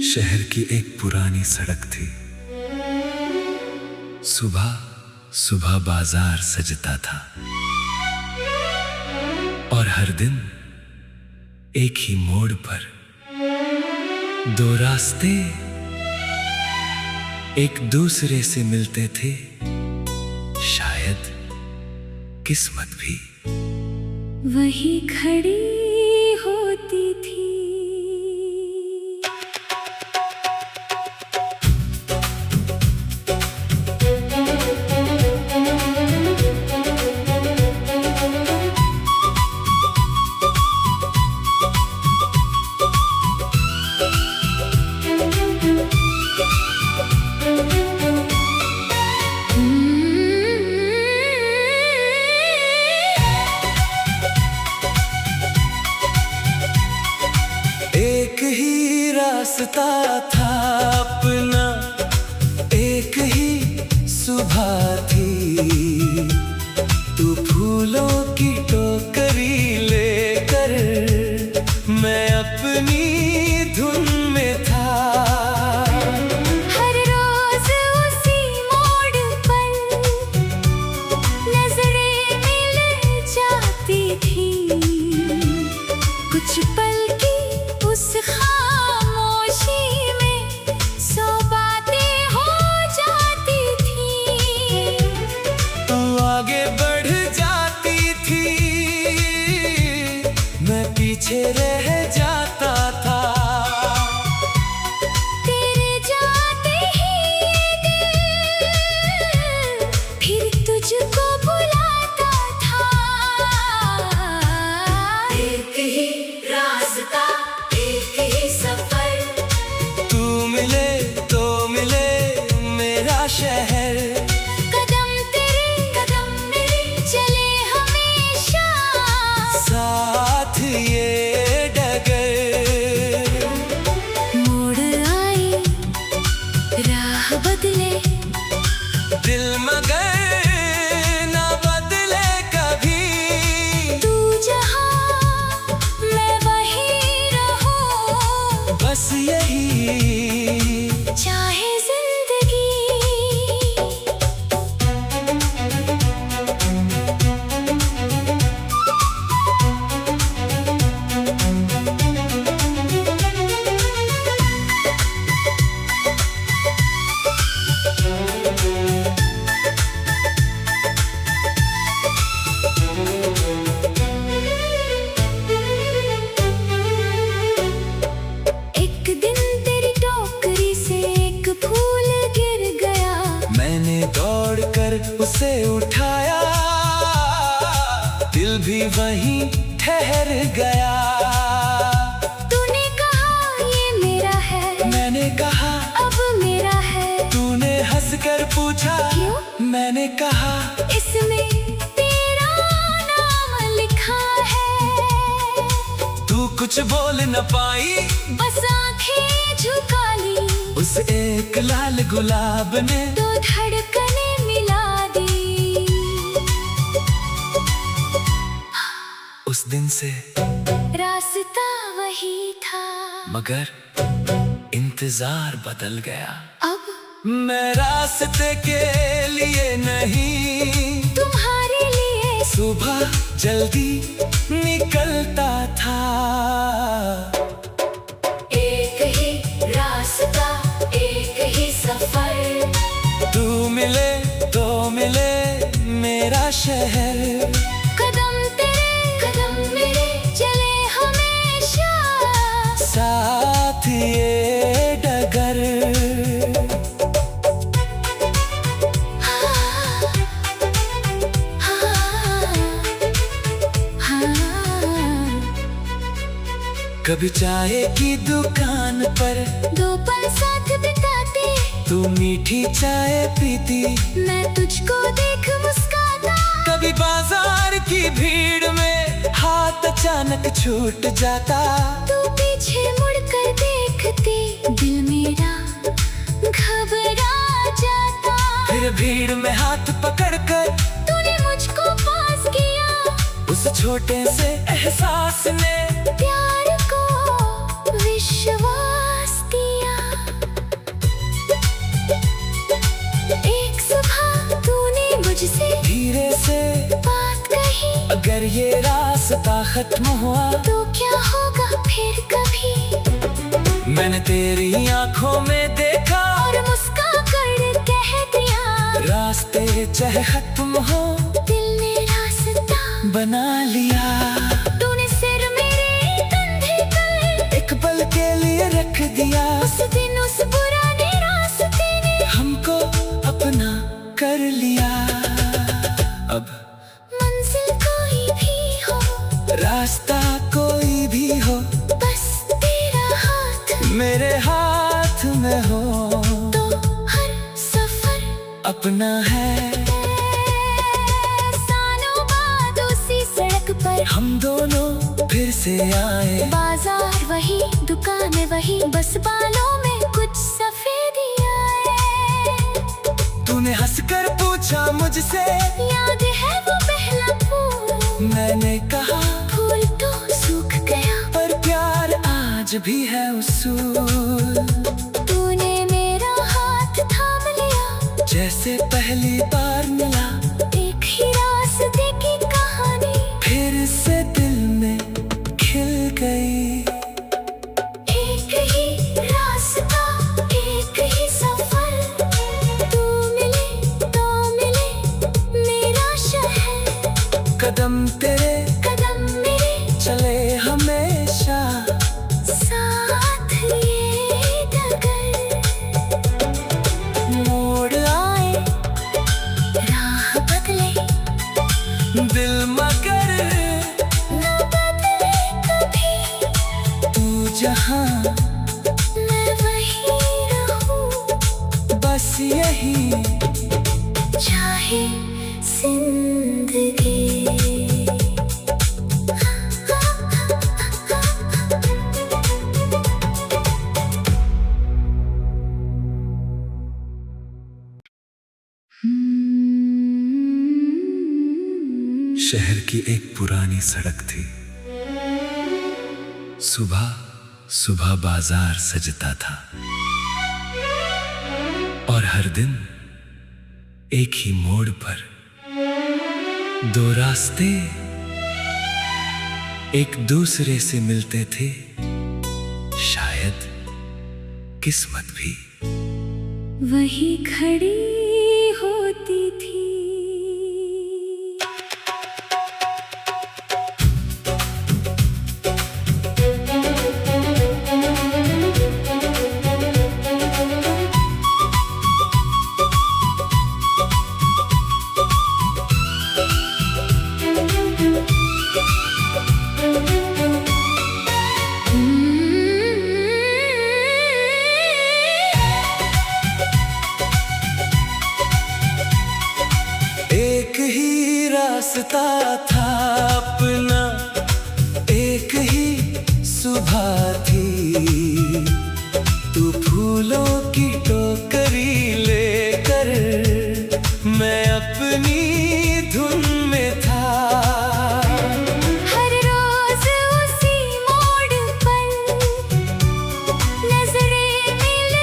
शहर की एक पुरानी सड़क थी। सुबह सुबह बाजार सजता था और हर दिन एक ही मोड़ पर दो रास्ते एक दूसरे से मिलते थे। शायद किस्मत भी वही खड़ी होती थी। एक ही रास्ता था अपना, एक ही सुबह थी। तू फूलों की टोकरी लेकर, मैं अपनी धुन में था। हर रोज उसी मोड़ पर नजरें मिल जाती थी। कुछ पल की उस खामोशी में 100 बातें हो जाती थी। तू आगे बढ़ जाती थी, मैं पीछे रह जाता था। तेरे जाते ही दिल फिर तुझको बुलाता था। एक ही रास्ता, एक ही सफर। तू मिले तो मिले मेरा शहर। कदम तेरे कदम मेरे चले हमेशा। साथ ये डगर। मोड़ आए, राह बदले, दिल मगर ना बदले कभी। तू जहाँ मैं वहीं रहूं। बस यही चाहे जिंदगी। एक दिन तेरी टोकरी से एक फूल गिर गया। मैंने दौड़कर उसे उठाया, दिल भी वहीं ठहर गया। तूने कहा ये मेरा है, मैंने कहा अब मेरा है। तूने हंसकर पूछा, क्यों? मैंने कहा इसमें तेरा नाम लिखा है। तू कुछ बोल न पाई, बस आंखें झुका ली। उस एक लाल गुलाब ने दो धड़कनें मिला दी। उस दिन से रास्ता वही था, मगर इंतजार बदल गया। अब मैं रास्ते के लिए नहीं, तुम्हारे लिए। सुबह जल्दी निकलता था। एक ही रास्ता, एक ही सफर। तू मिले तो मिले मेरा शहर। कदम तेरे कदम मेरे चले हमेशा। साथ ये डगर। हाँ, हाँ, हाँ। कभी चाय की दुकान पर दो पल साथ बिताते, तू मीठी चाय पीती, मैं तुझको देख मुस्काता। कभी बाजार की भीड़ में हाथ अचानक छूट जाता। तू पीछे मुड़कर देखते, दिल मेरा घबरा जाता। फिर भीड़ में हाथ पकड़कर तूने मुझको पास किया। उस छोटे से एहसास ने प्यार रास्ता खत्म हुआ तो क्या होगा फिर कभी। मैंने तेरी आंखों में देखा और मुस्का कर कह दिया, रास्ते चाहे खत्म हो दिल ने रास्ता बना लिया। तूने सिर मेरे कंधे पर एक पल के लिए रख दिया, उस दिन उस पुराने रास्ते ने हमको अपना कर लिया। अब मंजिल कोई भी हो, रास्ता कोई भी हो, बस तेरा हाथ मेरे हाथ में हो तो हर सफर अपना है। सालों बाद उसी सड़क पर हम दोनों फिर से आए, बाजार वही दुकान वही, बस बालों में कुछ सफेदी आए। तूने हंसकर पूछा मुझसे, याद है वो पहला फूल, मैंने कहा फूल तो सूख गया पर प्यार आज भी है उसूल। तूने मेरा हाथ थाम लिया, जैसे पहली बार मिला, एक ही रास्ते की कहानी फिर से दिल में खिल गई। एक ही रास्ता एक ही सफर, तू मिले तो मिले मेरा शहर, कदम तेरे कदम मेरे चले हमेशा, साथ ये डगर। मोड़ आए राह बदले दिल मगर न बदले कभी, तू जहाँ मैं वहीं रहूं, बस यही चाहे जिंदगी। शहर की एक पुरानी सड़क थी, सुबह सुबह बाजार सजता था और हर दिन एक ही मोड़ पर दो रास्ते एक दूसरे से मिलते थे, शायद किस्मत भी वही खड़ी होती थी। एक ही रास्ता था अपना, एक ही सुबह थी। तू फूलों की टोकरी लेकर, मैं अपनी धुन में था। हर रोज उसी मोड़ पर नजरें मिल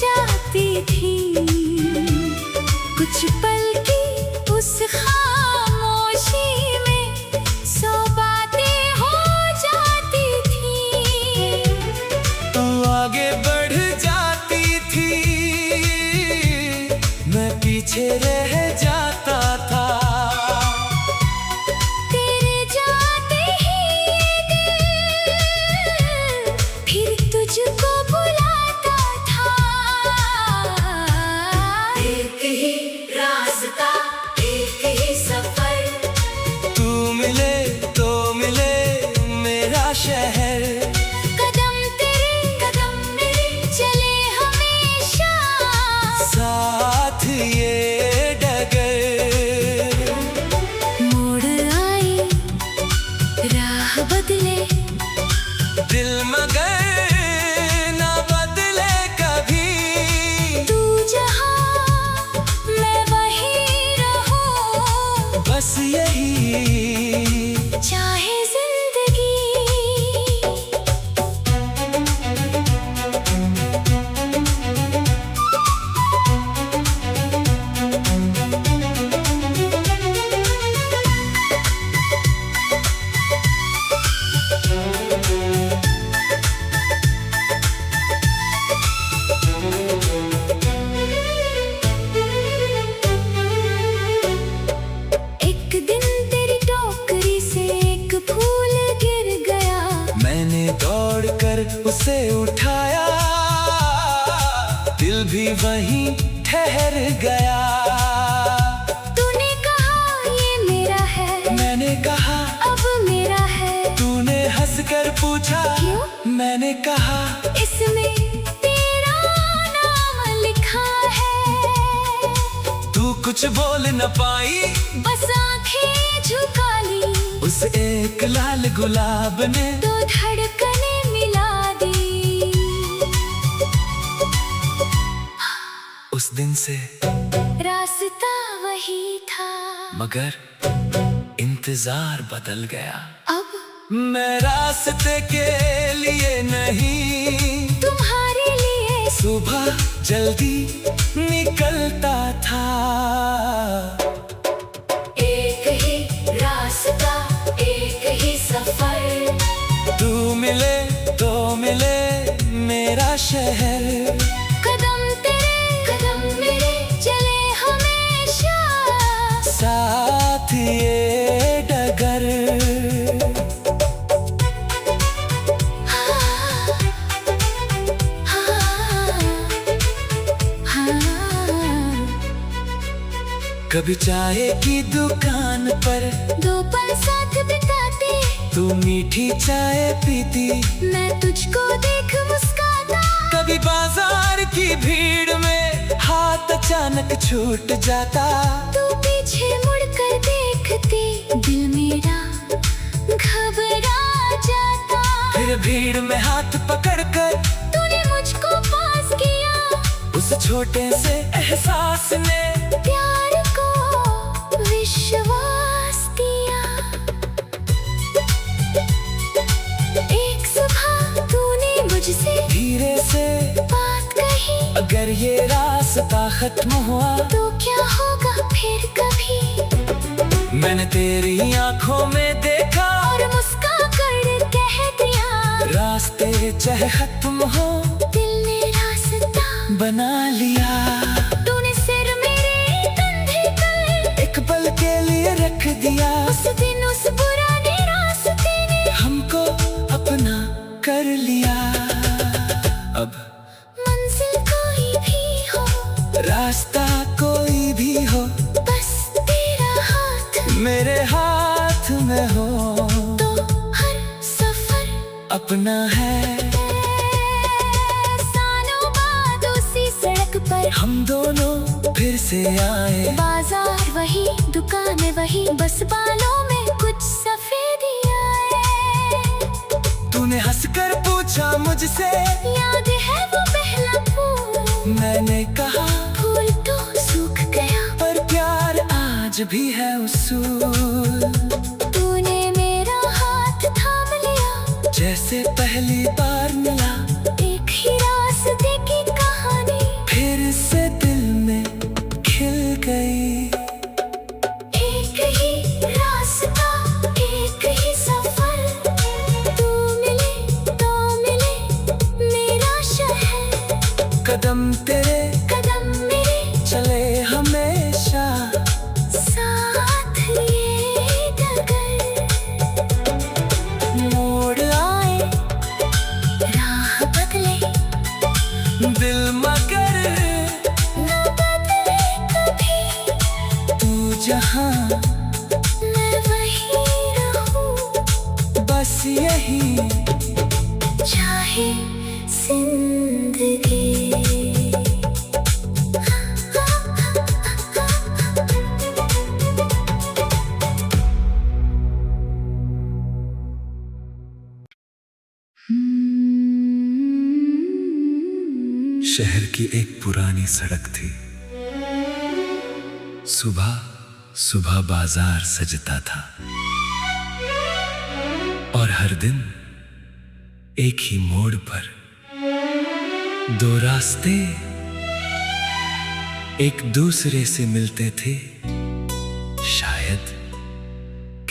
जाती थी, कुछ पल की उस खामोशी में 100 बातें हो जाती थी। तू आगे बढ़ जाती थी, मैं पीछे रह जाता था। तेरे जाते ही दिल फिर तुझको बुलाता था। एक ही रास्ता एक ही सफर, तू मिले तो मिले मेरा शहर, कदम तेरे कदम मेरे चले हमेशा, साथ ये डगर। मोड़ आए राह बदले दिल मगर ना बदले कभी, तू जहाँ मैं वहीं रहूं, बस यही चाहे जिंदगी। उसे उठाया, दिल भी वहीं ठहर गया। तूने कहा ये मेरा है, मैंने कहा अब मेरा है। तूने हंसकर पूछा, क्यों? मैंने कहा इसमें तेरा नाम लिखा है। तू कुछ बोल न पाई, बस आंखें झुका ली। उस एक लाल गुलाब ने तो धड़कनें मिला दी। उस दिन से रास्ता वही था, मगर इंतजार बदल गया। अब मैं रास्ते के लिए नहीं, तुम्हारे लिए सुबह जल्दी निकलता था। एक ही रास्ता, एक ही सफर। तू मिले तो मिले मेरा शहर। कदम तेरे कदम मेरे चले हमेशा, साथ ये डगर। हाँ, हाँ, हाँ। कभी चाय की दुकान पर दो पल साथ बिताते, तू मीठी चाय पीती, मैं तुझको देख मुस्काता। कभी बाजार की भीड़ में हाथ अचानक छूट जाता। तू पीछे मुड़कर देखती, दिल मेरा घबरा जाता। फिर भीड़ में हाथ पकड़कर तूने मुझको पास किया, उस छोटे से एहसास ने प्यार को विश्वास दिया। एक सुबह तूने मुझसे धीरे से बात कही, अगर ये रास्ता खत्म हुआ तो क्या होगा फिर कभी। मैंने तेरी आंखों में देखा, और मुस्का कर कह दिया, रास्ते चाहे खत्म हो दिल ने रास्ता बना लिया। तूने सिर मेरे कंधे पर एक पल के लिए रख दिया, उस दिन उस पुराने रास्ते ने हमको अपना कर लिया। अब मंजिल कोई भी हो, रास्ता कोई भी हो, बस तेरा हाथ मेरे हाथ में हो, तो हर सफर अपना है। सालों बाद उसी सड़क पर हम दोनों फिर से आए, बाजार वही, दुकान वही, बस बालों में कुछ सफेदी आए। तूने हंसकर पूछा मुझसे, याद है वो पहला फूल? मैंने कहा फूल तो सूख गया, पर प्यार आज भी है उसूल। तूने मेरा हाथ थाम लिया, जैसे पहली बार मिला, एक ही रास्ते की कहानी फिर से दिल में खिल गई। एक ही रास्ता, एक ही सफर। तू मिले तो मिले मेरा शहर। कदम तेरे कदम मेरे चले हमेशा, साथ ये डगर। मोड़ आए राह बदले दिल मगर, न बदले कभी। तू जहाँ मैं वहीं रहूं, बस यही चाहे जिंदगी। शहर की एक पुरानी सड़क थी, सुबह सुबह बाजार सजता था, और हर दिन एक ही मोड़ पर दो रास्ते एक दूसरे से मिलते थे। शायद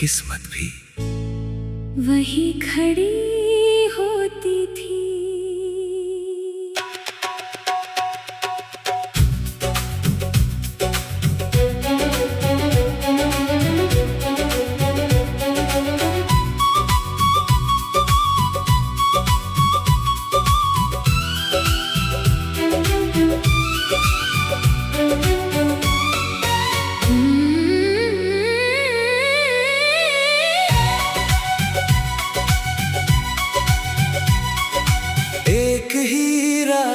किस्मत भी वही खड़ी होती थी।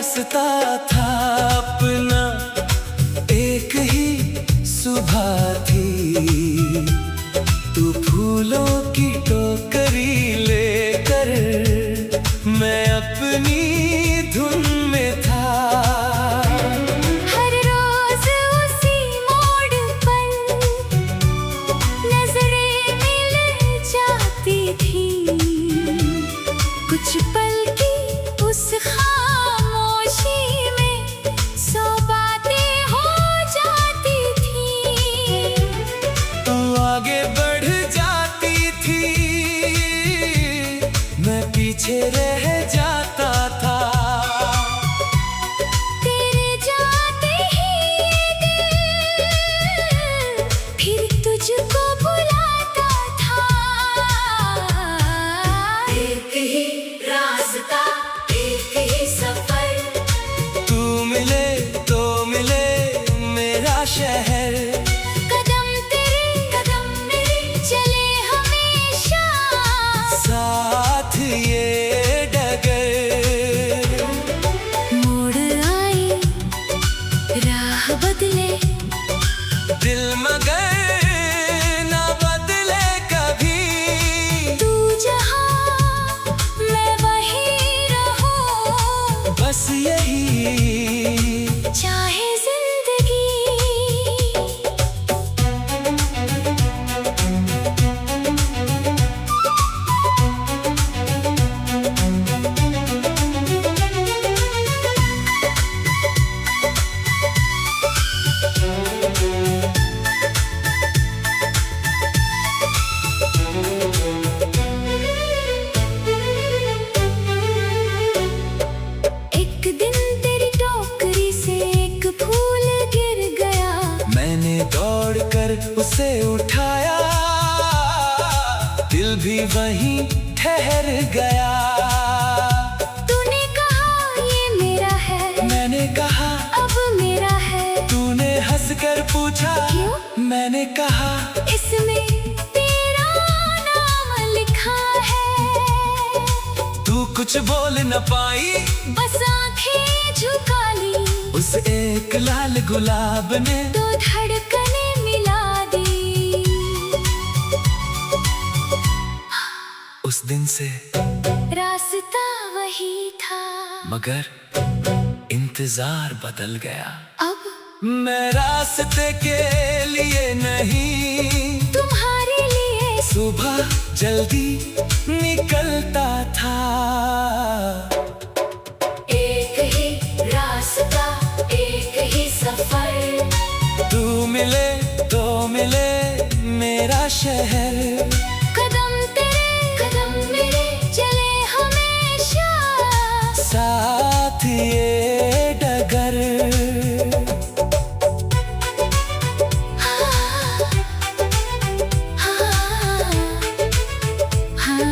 रास्ता था अपना, एक ही सुबह थी। तू फूलों की टोकरी लेकर, मैं अपनी धुन में था। हर रोज उसी मोड़ पर नजरें मिल जाती थी। कुछ पल की उस खामोशी में 100 बातें हो जाती थी। तू आगे बढ़ जाती थी, मैं पीछे रह जाता था। तेरे जाते ही दिल फिर तुझको बुलाता था। एक ही रास्ता, एक ही सफर, तू मिले तो मिले मेरा शहर। कदम तेरे कदम मेरे चले हमेशा, साथ ये डगर। मोड़ आए राह बदले, दिल मगर ना बदले कभी। तू जहाँ मैं वहीं रहूं, बस यही चाहे जिंदगी। एक दिन तेरी टोकरी से एक फूल गिर गया। मैंने दौड़कर उसे उठाया, दिल भी वहीं ठहर गया। तूने कहा ये मेरा है, मैंने कहा अब मेरा है। तूने हंसकर पूछा, क्यों? मैंने कहा इसमें तेरा नाम लिखा है। तू कुछ बोल न पाई, बस आंखें झुका ली, उस एक लाल गुलाब ने तो धड़कनें मिला दी। उस दिन से रास्ता वही था, मगर इंतजार बदल गया। अब मैं रास्ते के लिए नहीं, तुम्हारे लिए सुबह जल्दी निकलता था। एक ही रास्ता, एक ही सफर, तू मिले तो मिले मेरा शहर। कदम तेरे कदम मेरे चले हमेशा, साथ ये डगर। हाँ, हाँ, हाँ।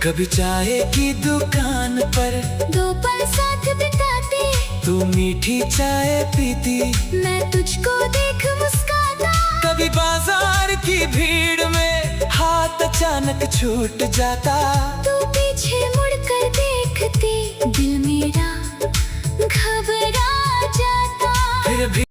कभी चाय की दुकान पर 2 पल साथ बिताते, तू मीठी चाय पीती, मैं तुझको देख मुस्काता। कभी बाजार की भीड़ में हाथ अचानक छूट जाता। तू पीछे मुड़कर देखती, दिल मेरा घबरा जाता। फिर भी